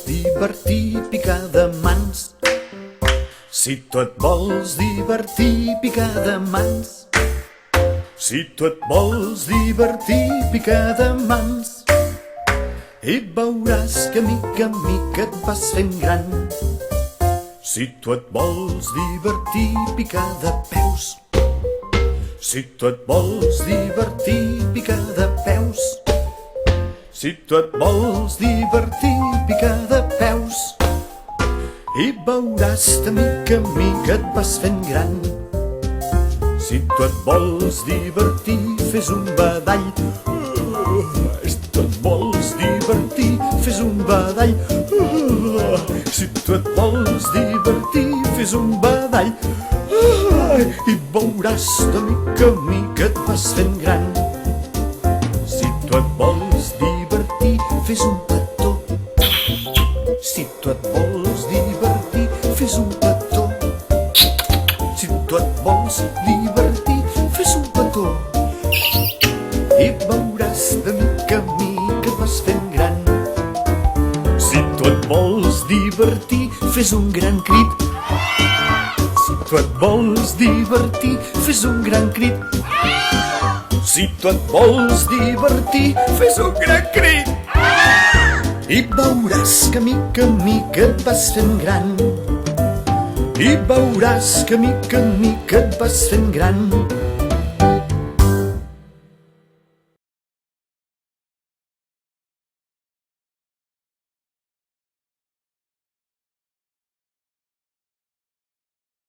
vols divertir, picar de mans. Si tu et vols divertir, picar de mans. Si tu et vols divertir, picar de mans. I veuràs que mica en mica et vas fent gran. Si tu et vols divertir, picar de peus. Si tu et vols divertir, picar de peus. Si tu et vols divertir, picar de peus. I veuràs de mica en mica et vas fent gran. Si tu et vols divertir, fes un badall. Si tu et vols divertir, fes un badall. Si tu et vols divertir, fes un badall. I veuràs de mica en mica et vas fent gran. Si tu et vols divertir, fes un petó. Si tu et vols divertir, fes un petó. Si tu et vols divertir, fes un petó. I veuràs de mica en mica et vas fent gran. Si tu et vols divertir, fes un gran crit. Si tu et vols divertir, fes un gran crit. Si tu et vols divertir, fes un gran crit. I veuràs que mica en mica et vas fent gran. I veuràs que mica en mica et vas fent gran.